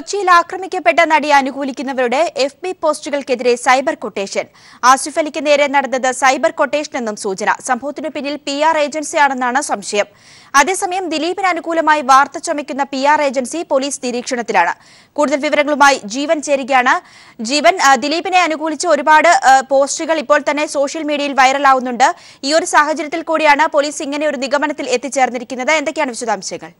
കൊച്ചിയിൽ ആക്രമിക്കപ്പെട്ട നടിയെ അനുകൂലിക്കുന്നവരുടെ FB പോസ്റ്റുകൾക്കെതിരെ സൈബർ കൊട്ടേഷൻ. ആസിഫ് അലിക്ക് നേരെ നടന്നത് സൈബർ കൊട്ടേഷനെന്നും സൂചന. സംഭവത്തിനു പിന്നിൽ PR ഏജൻസിയാണെന്നാണ് സംശയം. അതേസമയം ദിലീപിന് അനുകൂലമായി വാർത്ത ചമയ്ക്കുന്ന PR ഏജൻസി പോലീസ് നിരീക്ഷണത്തിലാണ്. കൂടുതൽ വിവരങ്ങളുമായി ജീവൻ ചേരുകയാണ്. ജീവൻ, ദിലീപിനെ അനുകൂലിച്ച് ഒരുപാട് പോസ്റ്റുകൾ ഇപ്പോൾ തന്നെ സോഷ്യൽ മീഡിയയിൽ വൈറലാവുന്നുണ്ട്. ഈ ഒരു സാഹചര്യത്തിൽ കൂടിയാണ് പോലീസ് ഇങ്ങനെ ഒരു നിഗമനത്തിൽ എത്തിച്ചേർന്നിരിക്കുന്നത്. എന്തൊക്കെയാണ് വിശദാംശങ്ങൾ?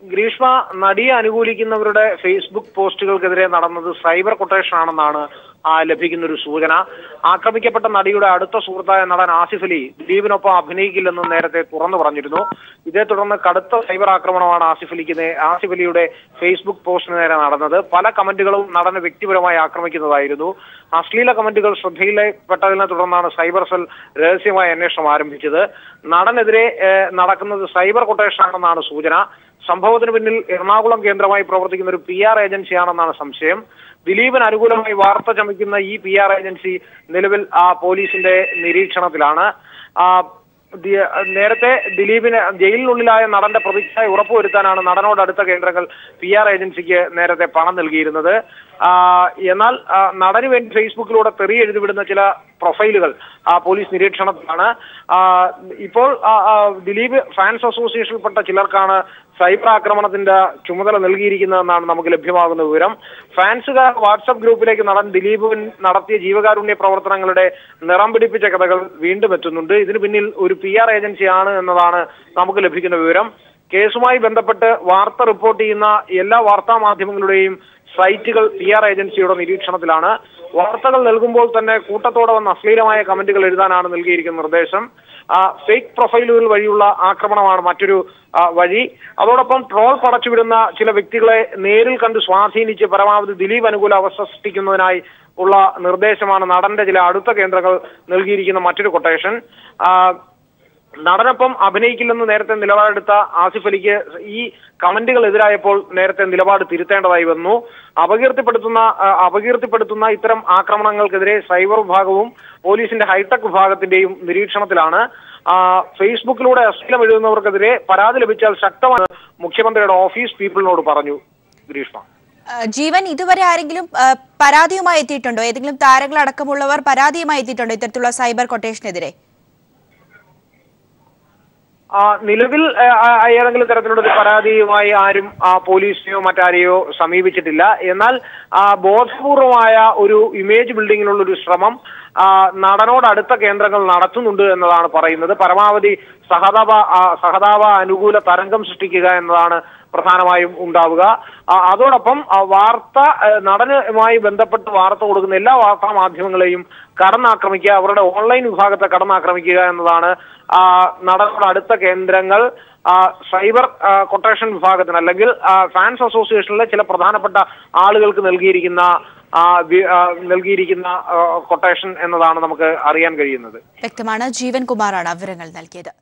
ഗ്രീഷ്മ, നടിയെ അനുകൂലിക്കുന്നവരുടെ ഫേസ്ബുക്ക് പോസ്റ്റുകൾക്കെതിരെ നടന്നത് സൈബർ കൊട്ടേഷൻ ആണെന്നാണ് ലഭിക്കുന്ന ഒരു സൂചന. ആക്രമിക്കപ്പെട്ട നടിയുടെ അടുത്ത സുഹൃത്തായ നടൻ ആസിഫ് അലി ദിലീപിനൊപ്പം അഭിനയിക്കില്ലെന്ന് നേരത്തെ തുറന്നു പറഞ്ഞിരുന്നു. ഇതേ തുടർന്ന് കടുത്ത സൈബർ ആക്രമണമാണ് ആസിഫ് അലിയുടെ ഫേസ്ബുക്ക് പോസ്റ്റിന് നേരെ നടന്നത്. പല കമന്റുകളും നടനെ വ്യക്തിപരമായി ആക്രമിക്കുന്നതായിരുന്നു. അശ്ലീല കമന്റുകൾ ശ്രദ്ധയിൽപ്പെട്ടതിനെ തുടർന്നാണ് സൈബർ സെൽ രഹസ്യമായ അന്വേഷണം ആരംഭിച്ചത്. നടനെതിരെ നടക്കുന്നത് സൈബർ കൊട്ടേഷൻ ആണെന്നാണ് സൂചന. സംഭവത്തിന് പിന്നിൽ എറണാകുളം കേന്ദ്രമായി പ്രവർത്തിക്കുന്ന ഒരു PR ഏജൻസിയാണെന്നാണ് സംശയം. ദിലീപിന് അനുകൂലമായി വാർത്ത ചമയ്ക്കുന്ന ഈ PR ഏജൻസി നിലവിൽ പോലീസിന്റെ നിരീക്ഷണത്തിലാണ്. നേരത്തെ ദിലീപിന് ജയിലിനുള്ളിലായ നടന്റെ പ്രതിച്ഛായ ഉറപ്പുവരുത്താനാണ് നടനോട് അടുത്ത കേന്ദ്രങ്ങൾ PR ഏജൻസിക്ക് നേരത്തെ പണം നൽകിയിരുന്നത്. എന്നാൽ നടന് വേണ്ടി ഫേസ്ബുക്കിലൂടെ തെറി എഴുതിവിടുന്ന ചില പ്രൊഫൈലുകൾ പോലീസ് നിരീക്ഷണത്തിലാണ്. ഇപ്പോൾ ദിലീപ് ഫാൻസ് അസോസിയേഷനിൽപ്പെട്ട ചിലർക്കാണ് സൈബർ ആക്രമണത്തിന്റെ ചുമതല നൽകിയിരിക്കുന്നതെന്നാണ് നമുക്ക് ലഭ്യമാകുന്ന വിവരം. ഫാൻസുകാർ വാട്സ്ആപ്പ് ഗ്രൂപ്പിലേക്ക് നടൻ ദിലീപ് നടത്തിയ ജീവകാരുണ്യ പ്രവർത്തനങ്ങളുടെ നിറം പിടിപ്പിച്ച കഥകൾ വീണ്ടും എത്തുന്നുണ്ട്. ഇതിന് പിന്നിൽ ഒരു PR ഏജൻസിയാണ് എന്നതാണ് നമുക്ക് ലഭിക്കുന്ന വിവരം. കേസുമായി ബന്ധപ്പെട്ട് വാർത്ത റിപ്പോർട്ട് ചെയ്യുന്ന എല്ലാ വാർത്താ മാധ്യമങ്ങളുടെയും സൈറ്റുകൾ PR ഏജൻസിയുടെ നിരീക്ഷണത്തിലാണ്. വാർത്തകൾ നൽകുമ്പോൾ തന്നെ കൂട്ടത്തോടെ വന്ന അശ്ലീലമായ കമന്റുകൾ എഴുതാനാണ് നൽകിയിരിക്കുന്ന നിർദ്ദേശം. ഫേക്ക് പ്രൊഫൈലുകൾ വഴിയുള്ള ആക്രമണമാണ് മറ്റൊരു വഴി. അതോടൊപ്പം ട്രോൾ പടച്ചുവിടുന്ന ചില വ്യക്തികളെ നേരിൽ കണ്ട് സ്വാധീനിച്ച് പരമാവധി ദിലീപ് അനുകൂല അവസ്ഥ സൃഷ്ടിക്കുന്നതിനായി ഉള്ള നിർദ്ദേശമാണ് നടന്റെ ചില അടുത്ത കേന്ദ്രങ്ങൾ നൽകിയിരിക്കുന്ന മറ്റൊരു കൊട്ടേഷൻ. നടനൊപ്പം അഭിനയിക്കില്ലെന്ന് നേരത്തെ നിലപാടെടുത്ത ആസിഫ് അലിക്ക് ഈ കമന്റുകൾ എതിരായപ്പോൾ നേരത്തെ നിലപാട് തിരുത്തേണ്ടതായി വന്നു. അപകീർത്തിപ്പെടുത്തുന്ന ഇത്തരം ആക്രമണങ്ങൾക്കെതിരെ സൈബർ വിഭാഗവും പോലീസിന്റെ ഹൈടെക് വിഭാഗത്തിന്റെയും നിരീക്ഷണത്തിലാണ്. ഫേസ്ബുക്കിലൂടെ അശ്ലീലം എഴുതുന്നവർക്കെതിരെ പരാതി ലഭിച്ചാൽ ശക്തമായ മുഖ്യമന്ത്രിയുടെ ഓഫീസ് പീപ്പിളിനോട് പറഞ്ഞു. ഗ്രീഷ്മ, ജീവൻ, ഇതുവരെ ആരെങ്കിലും പരാതിയുമായി എത്തിയിട്ടുണ്ടോ? ഏതെങ്കിലും താരങ്ങൾ അടക്കമുള്ളവർ പരാതിയുമായി എത്തിയിട്ടുണ്ടോ ഇത്തരത്തിലുള്ള സൈബർ കൊട്ടേഷനെതിരെ? നിലവിൽ ഏതെങ്കിലും തരത്തിലുള്ള ഒരു പരാതിയുമായി ആരും പോലീസിനെയോ മറ്റാരെയോ സമീപിച്ചിട്ടില്ല. എന്നാൽ ബോധപൂർവമായ ഒരു ഇമേജ് ബിൽഡിങ്ങിനുള്ള ഒരു ശ്രമം നടനോട് അടുത്ത കേന്ദ്രങ്ങൾ നടത്തുന്നുണ്ട് എന്നതാണ് പറയുന്നത്. പരമാവധി സഹതാപ അനുകൂല തരംഗം സൃഷ്ടിക്കുക എന്നതാണ് പ്രധാനമായും ഉണ്ടാവുക. അതോടൊപ്പം നടനുമായി ബന്ധപ്പെട്ട് വാർത്ത കൊടുക്കുന്ന എല്ലാ വാർത്താ മാധ്യമങ്ങളെയും കടന്നാക്രമിക്കുക, അവരുടെ ഓൺലൈൻ വിഭാഗത്തെ കടന്നാക്രമിക്കുക എന്നതാണ് നടനോട് അടുത്ത കേന്ദ്രങ്ങൾ സൈബർ കൊട്ടേഷൻ വിഭാഗത്തിന് അല്ലെങ്കിൽ ഫാൻസ് അസോസിയേഷനിലെ ചില പ്രധാനപ്പെട്ട ആളുകൾക്ക് നൽകിയിരിക്കുന്ന കൊട്ടേഷൻ എന്നതാണ് നമുക്ക് അറിയാൻ കഴിയുന്നത്. വ്യക്തമാണ്. ജീവൻ കുമാറാണ് വിവരങ്ങൾ നൽകിയത്.